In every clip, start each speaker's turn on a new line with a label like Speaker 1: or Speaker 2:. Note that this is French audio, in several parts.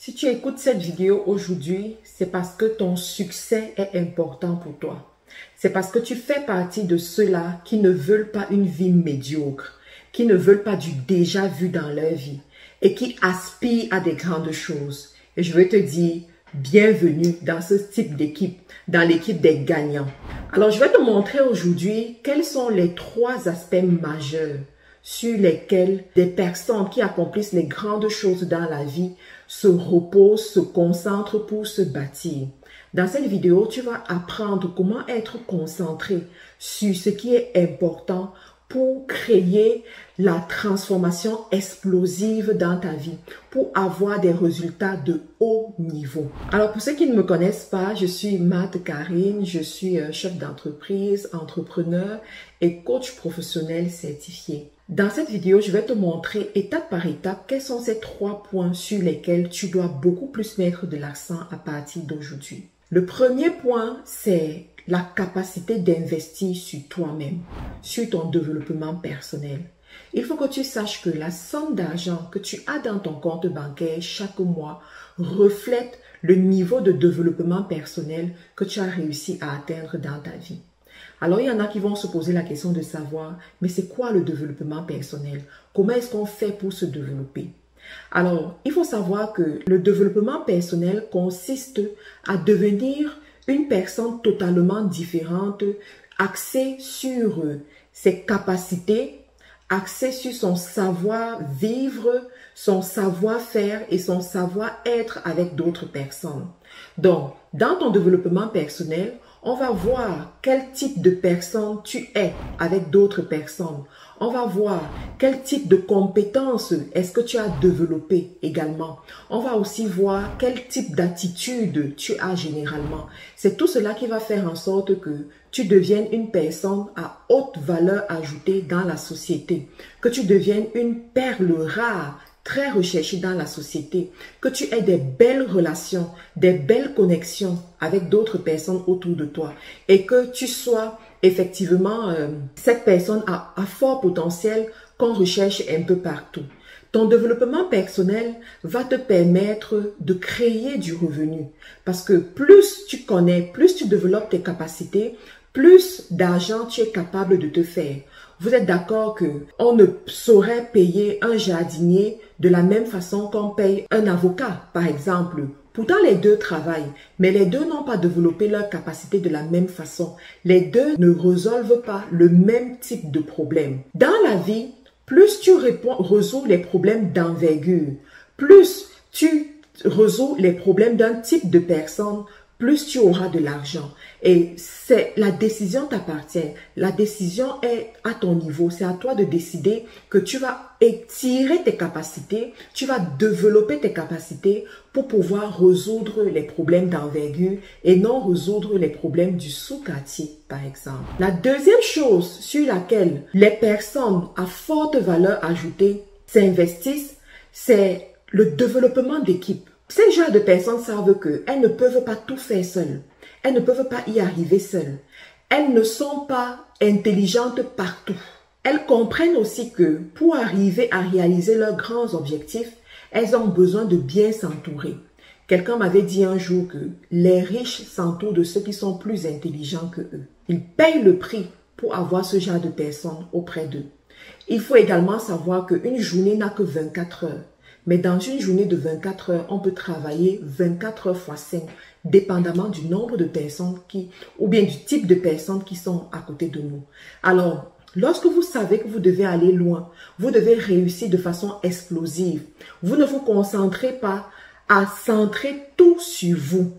Speaker 1: Si tu écoutes cette vidéo aujourd'hui, c'est parce que ton succès est important pour toi. C'est parce que tu fais partie de ceux-là qui ne veulent pas une vie médiocre, qui ne veulent pas du déjà vu dans leur vie et qui aspirent à des grandes choses. Et je veux te dire, bienvenue dans ce type d'équipe, dans l'équipe des gagnants. Alors, je vais te montrer aujourd'hui quels sont les 3 aspects majeurs sur lesquels des personnes qui accomplissent les grandes choses dans la vie se reposent, se concentrent pour se bâtir. Dans cette vidéo, tu vas apprendre comment être concentré sur ce qui est important pour créer la transformation explosive dans ta vie, pour avoir des résultats de haut niveau. Alors, pour ceux qui ne me connaissent pas, je suis Marthe Karine, je suis chef d'entreprise, entrepreneur et coach professionnel certifié. Dans cette vidéo, je vais te montrer étape par étape quels sont ces 3 points sur lesquels tu dois beaucoup plus mettre de l'accent à partir d'aujourd'hui. Le premier point, c'est la capacité d'investir sur toi-même, sur ton développement personnel. Il faut que tu saches que la somme d'argent que tu as dans ton compte bancaire chaque mois reflète le niveau de développement personnel que tu as réussi à atteindre dans ta vie. Alors, il y en a qui vont se poser la question de savoir, mais c'est quoi le développement personnel? Comment est-ce qu'on fait pour se développer? Alors, il faut savoir que le développement personnel consiste à devenir une personne totalement différente, axée sur ses capacités, axée sur son savoir-vivre, son savoir-faire et son savoir-être avec d'autres personnes. Donc, dans ton développement personnel, on va voir quel type de personne tu es avec d'autres personnes. On va voir quel type de compétences est-ce que tu as développé également. On va aussi voir quel type d'attitude tu as généralement. C'est tout cela qui va faire en sorte que tu deviennes une personne à haute valeur ajoutée dans la société. Que tu deviennes une perle rare, très recherché dans la société, que tu aies des belles relations, des belles connexions avec d'autres personnes autour de toi et que tu sois effectivement cette personne à fort potentiel qu'on recherche un peu partout. Ton développement personnel va te permettre de créer du revenu parce que plus tu connais, plus tu développes tes capacités, plus d'argent tu es capable de te faire. Vous êtes d'accord que on ne saurait payer un jardinier de la même façon qu'on paye un avocat, par exemple. Pourtant, les deux travaillent, mais les deux n'ont pas développé leur capacité de la même façon. Les deux ne résolvent pas le même type de problème. Dans la vie, plus tu résous les problèmes d'envergure, plus tu résous les problèmes d'un type de personne, plus tu auras de l'argent. Et la décision t'appartient. La décision est à ton niveau. C'est à toi de décider que tu vas étirer tes capacités, tu vas développer tes capacités pour pouvoir résoudre les problèmes d'envergure et non résoudre les problèmes du sous-quartier, par exemple. La deuxième chose sur laquelle les personnes à forte valeur ajoutée s'investissent, c'est le développement d'équipe. Ces genres de personnes savent qu'elles ne peuvent pas tout faire seules. Elles ne peuvent pas y arriver seules. Elles ne sont pas intelligentes partout. Elles comprennent aussi que pour arriver à réaliser leurs grands objectifs, elles ont besoin de bien s'entourer. Quelqu'un m'avait dit un jour que les riches s'entourent de ceux qui sont plus intelligents que eux. Ils payent le prix pour avoir ce genre de personnes auprès d'eux. Il faut également savoir qu'une journée n'a que 24 heures. Mais dans une journée de 24 heures, on peut travailler 24 heures fois 5, dépendamment du nombre de personnes ou bien du type de personnes qui sont à côté de nous. Alors, lorsque vous savez que vous devez aller loin, vous devez réussir de façon explosive. Vous ne vous concentrez pas à centrer tout sur vous,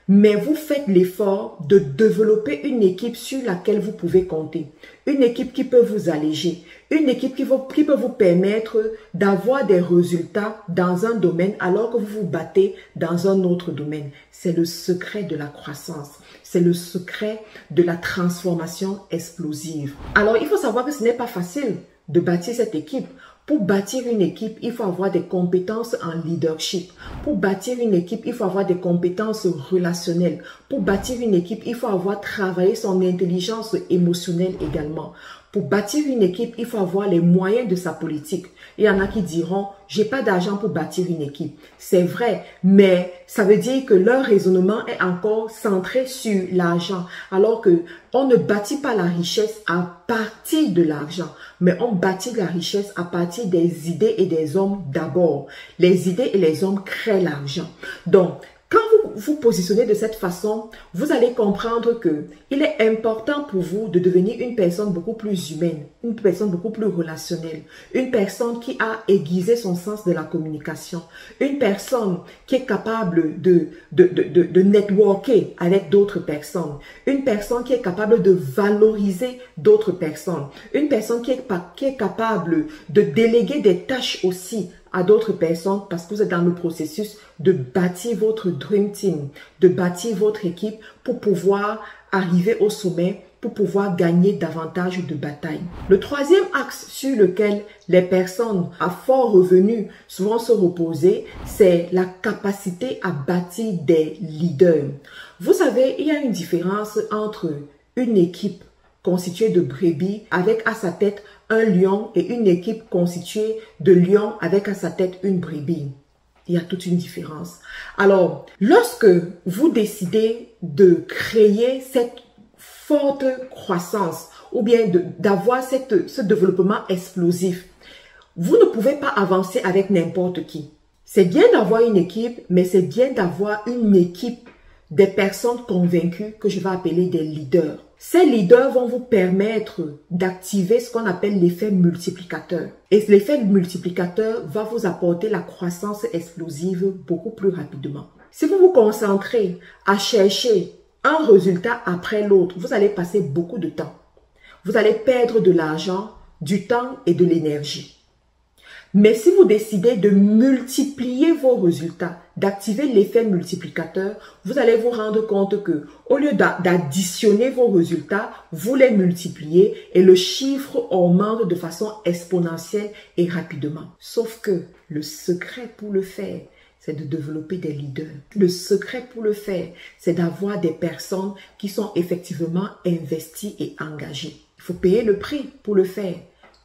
Speaker 1: mais vous faites l'effort de développer une équipe sur laquelle vous pouvez compter. Une équipe qui peut vous alléger. Une équipe qui peut vous permettre d'avoir des résultats dans un domaine alors que vous vous battez dans un autre domaine. C'est le secret de la croissance. C'est le secret de la transformation explosive. Alors, il faut savoir que ce n'est pas facile de bâtir cette équipe. Pour bâtir une équipe, il faut avoir des compétences en leadership. Pour bâtir une équipe, il faut avoir des compétences relationnelles. Pour bâtir une équipe, il faut avoir travaillé son intelligence émotionnelle également. Pour bâtir une équipe, il faut avoir les moyens de sa politique. Il y en a qui diront, j'ai pas d'argent pour bâtir une équipe. C'est vrai, mais ça veut dire que leur raisonnement est encore centré sur l'argent. Alors que on ne bâtit pas la richesse à partir de l'argent, mais on bâtit la richesse à partir des idées et des hommes d'abord. Les idées et les hommes créent l'argent. Donc, quand vous vous positionnez de cette façon, vous allez comprendre que il est important pour vous de devenir une personne beaucoup plus humaine, une personne beaucoup plus relationnelle, une personne qui a aiguisé son sens de la communication, une personne qui est capable de networker avec d'autres personnes, une personne qui est capable de valoriser d'autres personnes, une personne qui est capable de déléguer des tâches aussi à d'autres personnes parce que vous êtes dans le processus de bâtir votre dream team, de bâtir votre équipe pour pouvoir arriver au sommet, pour pouvoir gagner davantage de batailles. Le troisième axe sur lequel les personnes à fort revenu souvent se reposer, c'est la capacité à bâtir des leaders. Vous savez, il y a une différence entre une équipe constituée de brebis avec à sa tête un lion et une équipe constituée de lions avec à sa tête une brebis. Il y a toute une différence. Alors, lorsque vous décidez de créer cette forte croissance ou bien d'avoir ce développement explosif, vous ne pouvez pas avancer avec n'importe qui. C'est bien d'avoir une équipe, mais c'est bien d'avoir une équipe des personnes convaincues que je vais appeler des leaders. Ces leaders vont vous permettre d'activer ce qu'on appelle l'effet multiplicateur. Et l'effet multiplicateur va vous apporter la croissance explosive beaucoup plus rapidement. Si vous vous concentrez à chercher un résultat après l'autre, vous allez passer beaucoup de temps. Vous allez perdre de l'argent, du temps et de l'énergie. Mais si vous décidez de multiplier vos résultats, d'activer l'effet multiplicateur, vous allez vous rendre compte que au lieu d'additionner vos résultats, vous les multipliez et le chiffre augmente de façon exponentielle et rapidement. Sauf que le secret pour le faire, c'est de développer des leaders. Le secret pour le faire, c'est d'avoir des personnes qui sont effectivement investies et engagées. Il faut payer le prix pour le faire.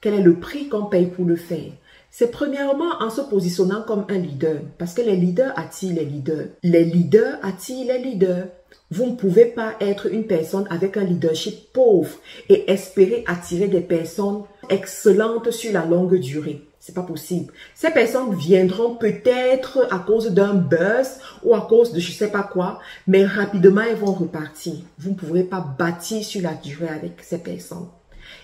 Speaker 1: Quel est le prix qu'on paye pour le faire? C'est premièrement en se positionnant comme un leader, parce que les leaders attirent les leaders. Les leaders attirent les leaders. Vous ne pouvez pas être une personne avec un leadership pauvre et espérer attirer des personnes excellentes sur la longue durée. C'est pas possible. Ces personnes viendront peut-être à cause d'un buzz ou à cause de je sais pas quoi, mais rapidement elles vont repartir. Vous ne pourrez pas bâtir sur la durée avec ces personnes.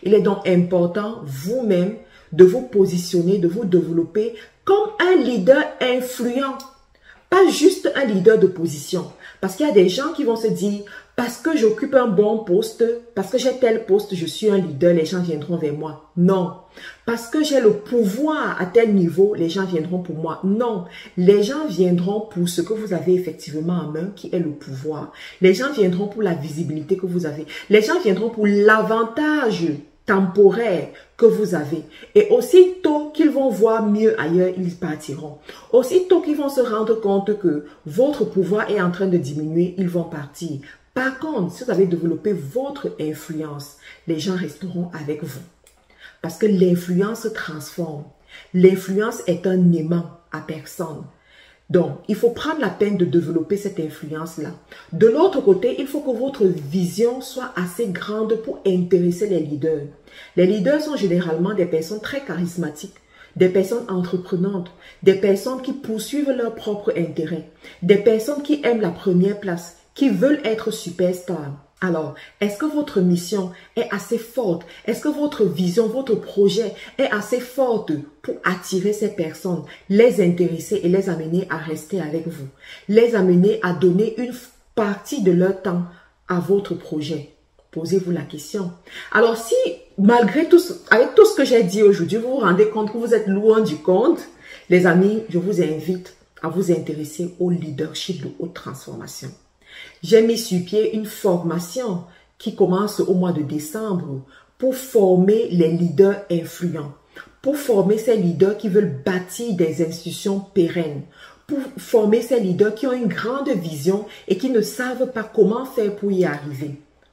Speaker 1: Il est donc important vous-même de vous positionner, de vous développer comme un leader influent. Pas juste un leader de position. Parce qu'il y a des gens qui vont se dire, parce que j'occupe un bon poste, parce que j'ai tel poste, je suis un leader, les gens viendront vers moi. Non. Parce que j'ai le pouvoir à tel niveau, les gens viendront pour moi. Non. Les gens viendront pour ce que vous avez effectivement en main, qui est le pouvoir. Les gens viendront pour la visibilité que vous avez. Les gens viendront pour l'avantage temporaire que vous avez. Et aussitôt qu'ils vont voir mieux ailleurs, ils partiront. Aussitôt qu'ils vont se rendre compte que votre pouvoir est en train de diminuer, ils vont partir. Par contre, si vous avez développé votre influence, les gens resteront avec vous. Parce que l'influence transforme. L'influence est un aimant à personne. Donc, il faut prendre la peine de développer cette influence-là. De l'autre côté, il faut que votre vision soit assez grande pour intéresser les leaders. Les leaders sont généralement des personnes très charismatiques, des personnes entreprenantes, des personnes qui poursuivent leur propre intérêt, des personnes qui aiment la première place, qui veulent être superstars. Alors, est-ce que votre mission est assez forte? Est-ce que votre vision, votre projet est assez forte pour attirer ces personnes, les intéresser et les amener à rester avec vous? Les amener à donner une partie de leur temps à votre projet? Posez-vous la question. Alors, si malgré tout, avec tout ce que j'ai dit aujourd'hui, vous vous rendez compte que vous êtes loin du compte, les amis, je vous invite à vous intéresser au leadership de haute transformation. J'ai mis sur pied une formation qui commence au mois de décembre pour former les leaders influents, pour former ces leaders qui veulent bâtir des institutions pérennes, pour former ces leaders qui ont une grande vision et qui ne savent pas comment faire pour y arriver.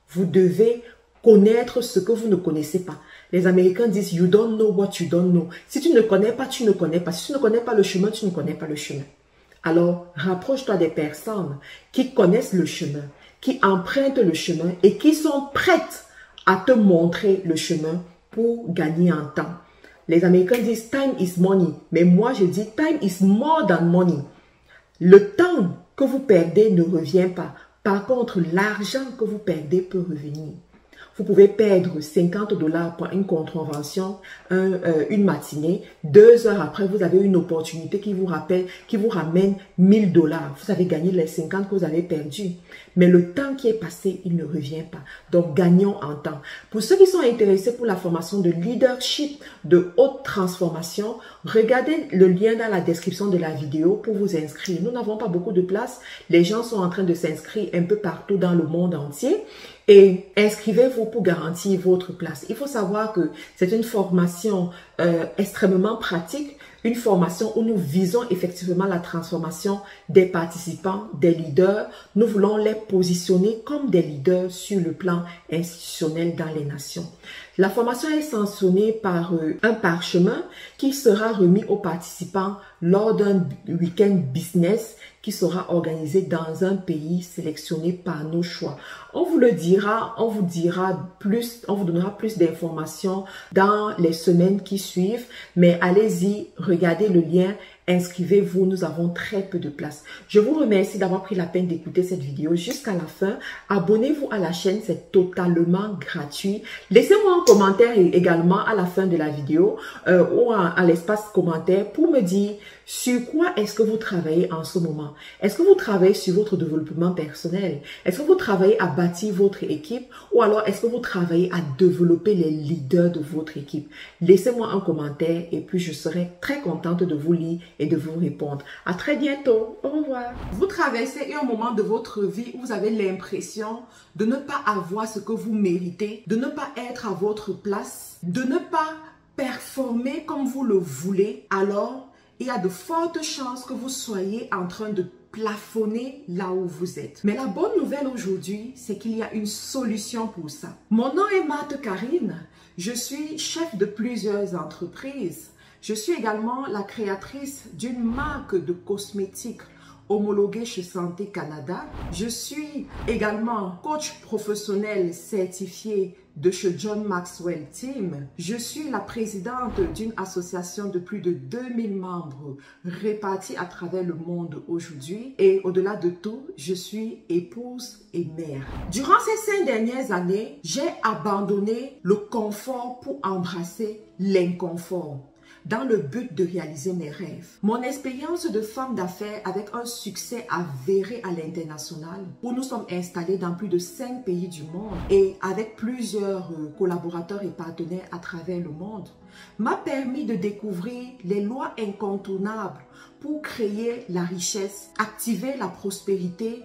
Speaker 1: Vous devez connaître ce que vous ne connaissez pas. Les Américains disent « You don't know what you don't know ». Si tu ne connais pas, tu ne connais pas. Si tu ne connais pas le chemin, tu ne connais pas le chemin. Alors, rapproche-toi des personnes qui connaissent le chemin, qui empruntent le chemin et qui sont prêtes à te montrer le chemin pour gagner en temps. Les Américains disent « Time is money », mais moi je dis « Time is more than money ». Le temps que vous perdez ne revient pas. Par contre, l'argent que vous perdez peut revenir. Vous pouvez perdre 50 $ pour une contravention, une matinée. 2 heures après, vous avez une opportunité qui vous ramène 1000 $. Vous avez gagné les 50 que vous avez perdus. Mais le temps qui est passé, il ne revient pas. Donc, gagnons en temps. Pour ceux qui sont intéressés pour la formation de leadership de haute transformation, regardez le lien dans la description de la vidéo pour vous inscrire. Nous n'avons pas beaucoup de place. Les gens sont en train de s'inscrire un peu partout dans le monde entier. Et inscrivez-vous pour garantir votre place. Il faut savoir que c'est une formation extrêmement pratique, une formation où nous visons effectivement la transformation des participants, des leaders. Nous voulons les positionner comme des leaders sur le plan institutionnel dans les nations. La formation est sanctionnée par un parchemin qui sera remis aux participants lors d'un week-end business qui sera organisé dans un pays sélectionné par nos choix. On vous le dira, on vous donnera plus d'informations dans les semaines qui suivent, mais allez-y, regardez le lien, inscrivez-vous, nous avons très peu de place. Je vous remercie d'avoir pris la peine d'écouter cette vidéo jusqu'à la fin. Abonnez-vous à la chaîne, c'est totalement gratuit. Laissez-moi un commentaire également à la fin de la vidéo ou à l'espace commentaire pour me dire sur quoi est-ce que vous travaillez en ce moment. Est-ce que vous travaillez sur votre développement personnel? Est-ce que vous travaillez à bâtir votre équipe ou alors est-ce que vous travaillez à développer les leaders de votre équipe? Laissez-moi un commentaire et puis je serai très contente de vous lire et de vous répondre. À très bientôt. Au revoir. Vous traversez un moment de votre vie où vous avez l'impression de ne pas avoir ce que vous méritez, de ne pas être à votre place, de ne pas performer comme vous le voulez. Alors, il y a de fortes chances que vous soyez en train de plafonner là où vous êtes. Mais la bonne nouvelle aujourd'hui, c'est qu'il y a une solution pour ça. Mon nom est Marthe Karine. Je suis chef de plusieurs entreprises. Je suis également la créatrice d'une marque de cosmétiques homologuée chez Santé Canada. Je suis également coach professionnel certifié de chez John Maxwell Team. Je suis la présidente d'une association de plus de 2000 membres répartis à travers le monde aujourd'hui. Et au-delà de tout, je suis épouse et mère. Durant ces 5 dernières années, j'ai abandonné le confort pour embrasser l'inconfort, dans le but de réaliser mes rêves. Mon expérience de femme d'affaires avec un succès avéré à l'international, où nous sommes installés dans plus de 5 pays du monde et avec plusieurs collaborateurs et partenaires à travers le monde, m'a permis de découvrir les lois incontournables pour créer la richesse, activer la prospérité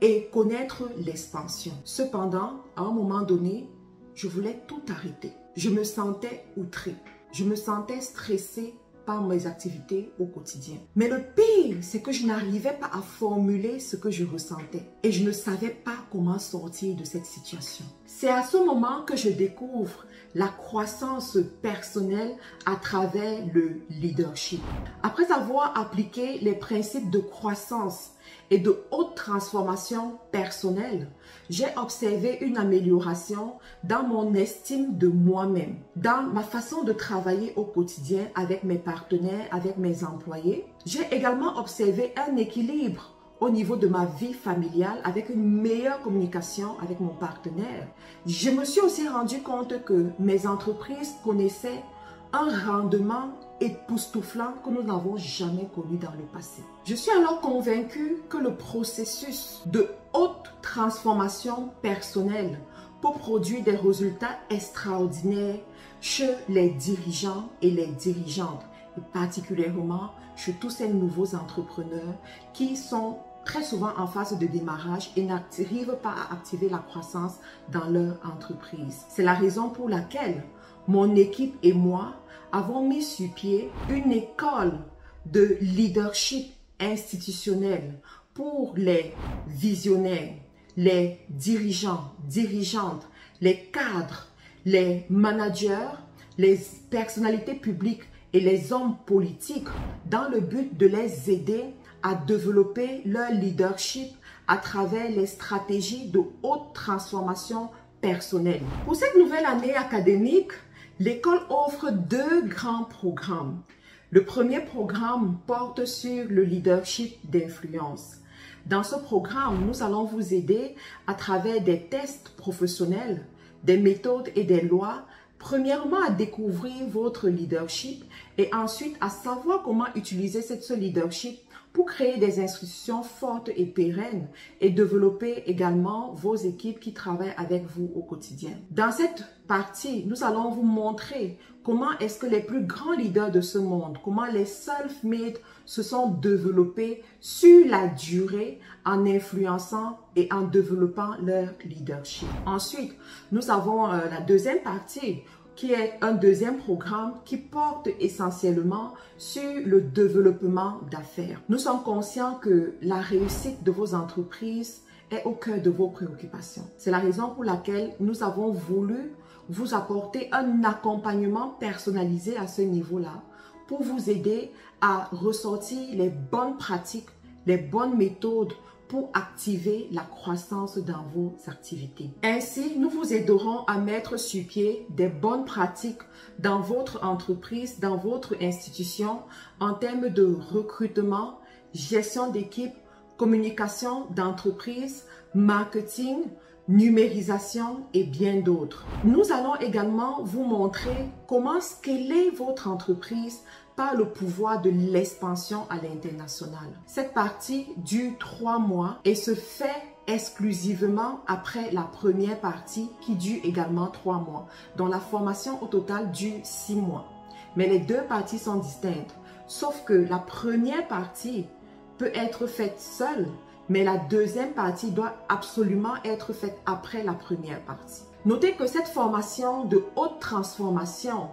Speaker 1: et connaître l'expansion. Cependant, à un moment donné, je voulais tout arrêter. Je me sentais outrée. Je me sentais stressée par mes activités au quotidien. Mais le pire, c'est que je n'arrivais pas à formuler ce que je ressentais. Et je ne savais pas comment sortir de cette situation. C'est à ce moment que je découvre la croissance personnelle à travers le leadership. Après avoir appliqué les principes de croissance et de haute transformation personnelle, j'ai observé une amélioration dans mon estime de moi-même, dans ma façon de travailler au quotidien avec mes partenaires, avec mes employés. J'ai également observé un équilibre au niveau de ma vie familiale avec une meilleure communication avec mon partenaire. Je me suis aussi rendu compte que mes entreprises connaissaient un rendement époustouflant que nous n'avons jamais connu dans le passé. Je suis alors convaincue que le processus de haute transformation personnelle peut produire des résultats extraordinaires chez les dirigeants et les dirigeantes, et particulièrement chez tous ces nouveaux entrepreneurs qui sont très souvent en phase de démarrage et n'arrivent pas à activer la croissance dans leur entreprise. C'est la raison pour laquelle mon équipe et moi avons mis sur pied une école de leadership institutionnel pour les visionnaires, les dirigeants, dirigeantes, les cadres, les managers, les personnalités publiques et les hommes politiques dans le but de les aider à développer leur leadership à travers les stratégies de haute transformation personnelle. Pour cette nouvelle année académique, l'école offre 2 grands programmes. Le premier programme porte sur le leadership d'influence. Dans ce programme, nous allons vous aider à travers des tests professionnels, des méthodes et des lois, premièrement à découvrir votre leadership et ensuite à savoir comment utiliser ce leadership pour créer des institutions fortes et pérennes et développer également vos équipes qui travaillent avec vous au quotidien. Dans cette partie, nous allons vous montrer comment est-ce que les plus grands leaders de ce monde, comment les self-made se sont développés sur la durée en influençant et en développant leur leadership. Ensuite, nous avons la deuxième partie qui est un deuxième programme qui porte essentiellement sur le développement d'affaires. Nous sommes conscients que la réussite de vos entreprises est au cœur de vos préoccupations. C'est la raison pour laquelle nous avons voulu vous apporter un accompagnement personnalisé à ce niveau-là pour vous aider à ressortir les bonnes pratiques, les bonnes méthodes pour activer la croissance dans vos activités. Ainsi, nous vous aiderons à mettre sur pied des bonnes pratiques dans votre entreprise, dans votre institution, en termes de recrutement, gestion d'équipe, communication d'entreprise, marketing, numérisation et bien d'autres. Nous allons également vous montrer comment scaler votre entreprise par le pouvoir de l'expansion à l'international. Cette partie dure 3 mois et se fait exclusivement après la première partie qui dure également 3 mois, dont la formation au total dure 6 mois. Mais les 2 parties sont distinctes, sauf que la première partie peut être faite seule, mais la deuxième partie doit absolument être faite après la première partie. Notez que cette formation de haute transformation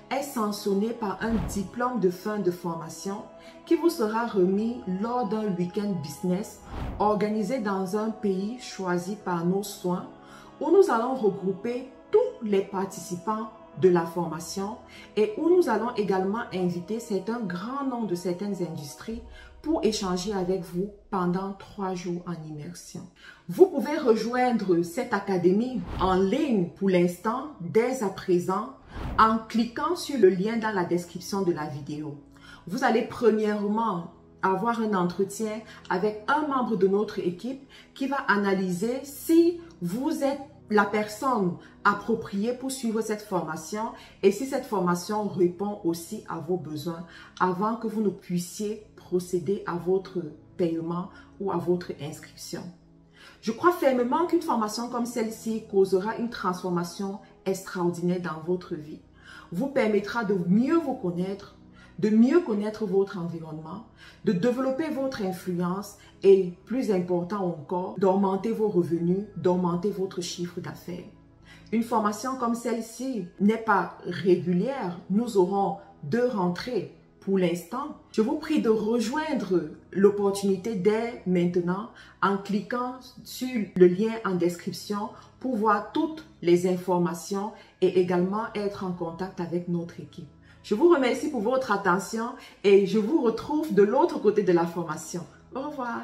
Speaker 1: est sanctionnée par un diplôme de fin de formation qui vous sera remis lors d'un week-end business organisé dans un pays choisi par nos soins où nous allons regrouper tous les participants de la formation et où nous allons également inviter un grand nombre de certaines industries pour échanger avec vous pendant 3 jours en immersion. Vous pouvez rejoindre cette académie en ligne pour l'instant, dès à présent, en cliquant sur le lien dans la description de la vidéo. Vous allez premièrement avoir un entretien avec un membre de notre équipe qui va analyser si vous êtes la personne appropriée pour suivre cette formation et si cette formation répond aussi à vos besoins avant que vous ne puissiez procéder à votre paiement ou à votre inscription. Je crois fermement qu'une formation comme celle-ci causera une transformation extraordinaire dans votre vie, vous permettra de mieux vous connaître, de mieux connaître votre environnement, de développer votre influence et, plus important encore, d'augmenter vos revenus, d'augmenter votre chiffre d'affaires. Une formation comme celle-ci n'est pas régulière, nous aurons 2 rentrées. Pour l'instant, je vous prie de rejoindre l'opportunité dès maintenant en cliquant sur le lien en description pour voir toutes les informations et également être en contact avec notre équipe. Je vous remercie pour votre attention et je vous retrouve de l'autre côté de la formation. Au revoir.